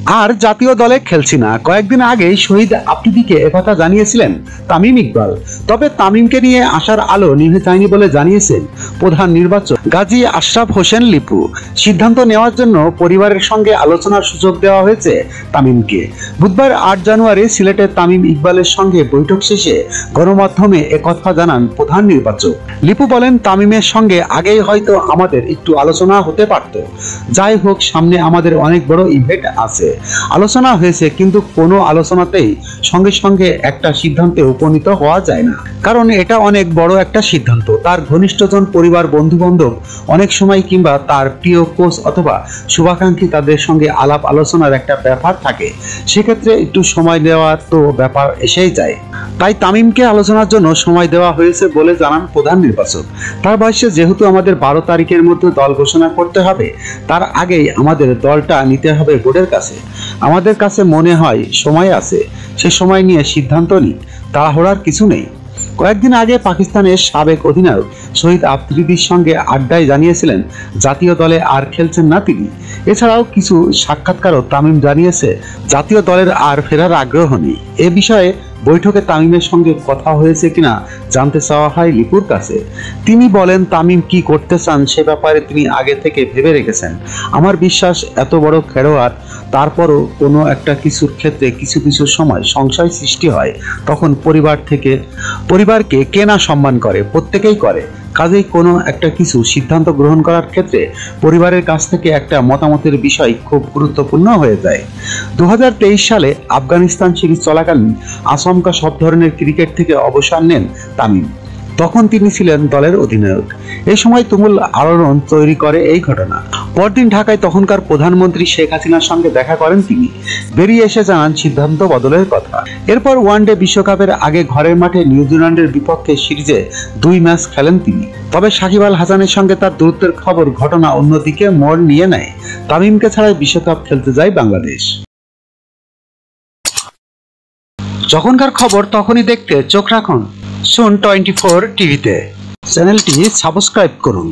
আর জাতীয় দলে খেলছি না, কয়েকদিন আগেই শহীদ আফ্রিদিকে একথা জানিয়েছিলেন তামিম ইকবাল। তবে তামিমকে নিয়ে আশার আলো নিভে যায়নি বলে জানিয়েছেন প্রধান নির্বাচক গাজী আশরাফ হোসেন লিপু। সিদ্ধান্ত নেওয়ার জন্য পরিবারের সঙ্গে আলোচনার সুযোগ দেওয়া হয়েছে তামিমকে। বুধবার 8 জানুয়ারি সিলেটে তামিম ইকবালের সঙ্গে বৈঠক শেষে গণমাধ্যমে একথা জানান প্রধান নির্বাচক। লিপু বলেন, তামিমের সঙ্গে আগেই হয়তো আমাদের একটু আলোচনা হতে পারত। যাই হোক, সামনে আমাদের অনেক বড় ইভেন্ট আছে, আলোচনা হয়েছে, কিন্তু কোনো আলোচনাতেই সঙ্গে সঙ্গে একটা সিদ্ধান্তে উপনীত হওয়া যায় না, কারণ এটা অনেক বড় একটা সিদ্ধান্ত। তার ঘনিষ্ঠজন, পরিবার, বন্ধু বান্ধব, অনেক সময় কিংবা তার প্রিয় কোচ অথবা শুভাকাঙ্ক্ষী, তাদের সঙ্গে আলাপ আলোচনার একটা ব্যাপার থাকে, সেক্ষেত্রে একটু সময় দেওয়ার তো ব্যাপার এসেই যায়। তাই তামিমকে আলোচনার জন্য সময় দেওয়া হয়েছে বলে জানান প্রধান নির্বাচক। তার ভাষ্যে, যেহেতু আমাদের 12 তারিখের মধ্যে দল ঘোষণা করতে হবে, তার আগেই আমাদের দলটা নিতে হবে বোর্ডের কাছে। আমাদের কাছে মনে হয় সময় আছে, সে সময় নিয়ে সিদ্ধান্ত নিই, তাড়াহুড়ার কিছু নেই। কয়েকদিন আগে পাকিস্তানের সাবেক অধিনায়ক শহীদ আফ্রিদির সঙ্গে আড্ডায় জানিয়েছিলেন জাতীয় দলে আর খেলছেন না তিনি। এছাড়াও কিছু সাক্ষাৎকারও তামিম জানিয়েছে জাতীয় দলের আর ফেরার আগ্রহ নেই। এ বিষয়ে বৈঠকে তামিমের সঙ্গে কথা হয়েছে কিনা জানতে চাওয়া হয় লিপুর কাছে। তিনি বলেন, তামিম কি করতে চান সে ব্যাপারে তিনি আগে থেকে ভেবে রেখেছেন। আমার বিশ্বাস, এত বড় খেলোয়াড়, তারপরও কোনো একটা কিছুর ক্ষেত্রে কিছু কিছু সময় সংশয় সৃষ্টি হয়, তখন পরিবারকে কে না সম্মান করে, প্রত্যেকেই করে। কাজেই কোনো একটা কিছু সিদ্ধান্ত গ্রহণ করার ক্ষেত্রে পরিবারের কাছ থেকে একটা মতামতের বিষয় খুব গুরুত্বপূর্ণ হয়ে যায়। 2023 সালে আফগানিস্তান সিরিজ চলাকালীন আচমকা সব ধরনের ক্রিকেট থেকে অবসর নেন তামিম। তখন তিনি ছিলেন দলের অধিনায়ক। এই সময় তুমুল আলোড়ন তৈরি করে এই ঘটনা। পরদিন ঢাকায় তখনকার প্রধানমন্ত্রী শেখ হাসিনার সঙ্গে দেখা করেন তিনি। বেরিয়ে এসে জানান সিদ্ধান্ত বদলের কথা। এরপর ওয়ানডে বিশ্বকাপের আগে ঘরের মাঠে নিউজিল্যান্ডের বিপক্ষে সিরিজে 2 ম্যাচ খেলেন তিনি। তবে সাকিব আল হাসানের সঙ্গে তার দূরত্বের খবর ঘটনা অন্যদিকে মোড় নিয়ে নেয়। তামিমকে ছাড়াই বিশ্বকাপ খেলতে যায় বাংলাদেশ। যখনকার খবর তখনই দেখতে চোখ রাখুন সুন 24 টিভিতে। চ্যানেলটি সাবস্ক্রাইব করুন।